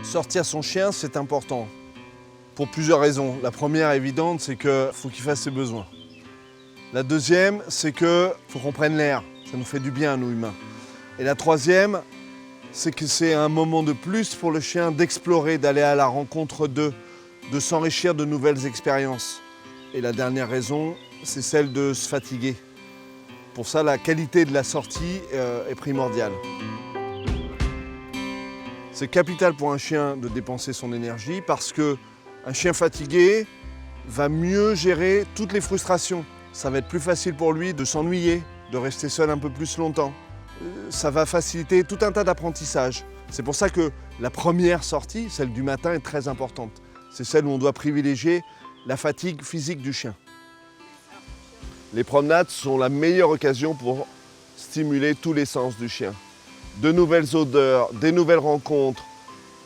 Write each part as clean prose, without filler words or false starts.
Sortir son chien, c'est important. Pour plusieurs raisons. La première évidente, c'est qu'il faut qu'il fasse ses besoins. La deuxième, c'est qu'il faut qu'on prenne l'air. Ça nous fait du bien, nous humains. Et la troisième, c'est que c'est un moment de plus pour le chien d'explorer, d'aller à la rencontre d'eux, de s'enrichir de nouvelles expériences. Et la dernière raison, c'est celle de se fatiguer. Pour ça, la qualité de la sortie est primordiale. C'est capital pour un chien de dépenser son énergie parce qu'un chien fatigué va mieux gérer toutes les frustrations. Ça va être plus facile pour lui de s'ennuyer, de rester seul un peu plus longtemps. Ça va faciliter tout un tas d'apprentissages. C'est pour ça que la première sortie, celle du matin, est très importante. C'est celle où on doit privilégier la fatigue physique du chien. Les promenades sont la meilleure occasion pour stimuler tous les sens du chien. De nouvelles odeurs, des nouvelles rencontres,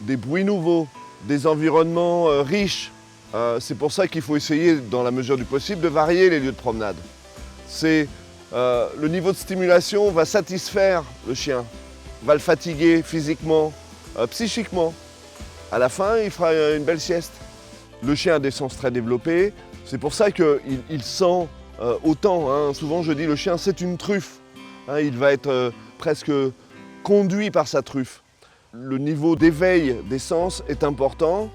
des bruits nouveaux, des environnements riches. C'est pour ça qu'il faut essayer, dans la mesure du possible, de varier les lieux de promenade. Le niveau de stimulation va satisfaire le chien, va le fatiguer physiquement, psychiquement. À la fin, il fera une belle sieste. Le chien a des sens très développés, c'est pour ça qu'il sent autant. Hein. Souvent, je dis, le chien, c'est une truffe. Hein, il va être presque conduit par sa truffe. Le niveau d'éveil des sens est important,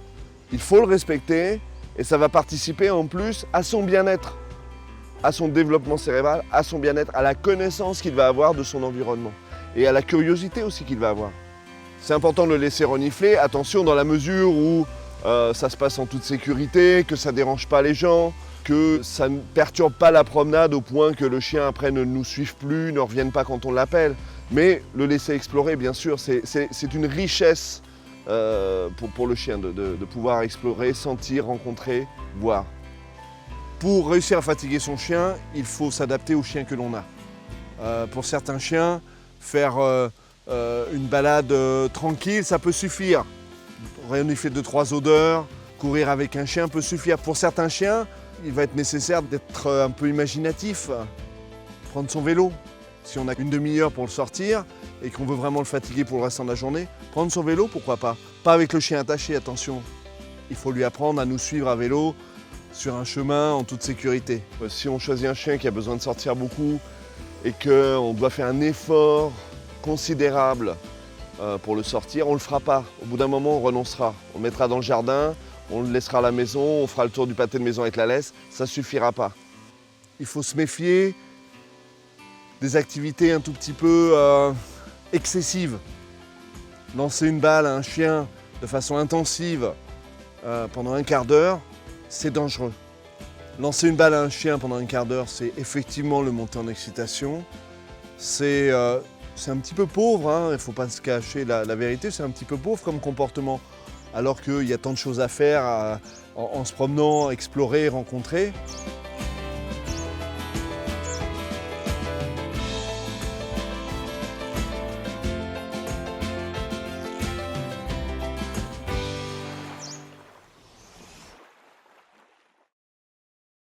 il faut le respecter et ça va participer en plus à son bien-être, à son développement cérébral, à son bien-être, à la connaissance qu'il va avoir de son environnement et à la curiosité aussi qu'il va avoir. C'est important de le laisser renifler, attention dans la mesure où ça se passe en toute sécurité, que ça ne dérange pas les gens, que ça ne perturbe pas la promenade au point que le chien après ne nous suive plus, ne revienne pas quand on l'appelle. Mais le laisser explorer, bien sûr, c'est une richesse pour le chien de pouvoir explorer, sentir, rencontrer, voir. Pour réussir à fatiguer son chien, il faut s'adapter au chien que l'on a. Pour certains chiens, faire une balade tranquille, ça peut suffire. Renifler 2-3 odeurs, courir avec un chien peut suffire. Pour certains chiens, il va être nécessaire d'être un peu imaginatif, prendre son vélo. Si on a une demi-heure pour le sortir et qu'on veut vraiment le fatiguer pour le restant de la journée, prendre son vélo, pourquoi pas. Pas avec le chien attaché, attention. Il faut lui apprendre à nous suivre à vélo sur un chemin en toute sécurité. Si on choisit un chien qui a besoin de sortir beaucoup et qu'on doit faire un effort considérable pour le sortir, on ne le fera pas. Au bout d'un moment, on renoncera. On le mettra dans le jardin, on le laissera à la maison, on fera le tour du pâté de maison avec la laisse, ça ne suffira pas. Il faut se méfier des activités un tout petit peu excessives. Lancer une balle à un chien de façon intensive pendant un quart d'heure, c'est dangereux. Lancer une balle à un chien pendant un quart d'heure, c'est effectivement le monter en excitation. C'est un petit peu pauvre, hein, il ne faut pas se cacher la vérité, c'est un petit peu pauvre comme comportement. Alors qu'il y a tant de choses à faire en se promenant, explorer, rencontrer.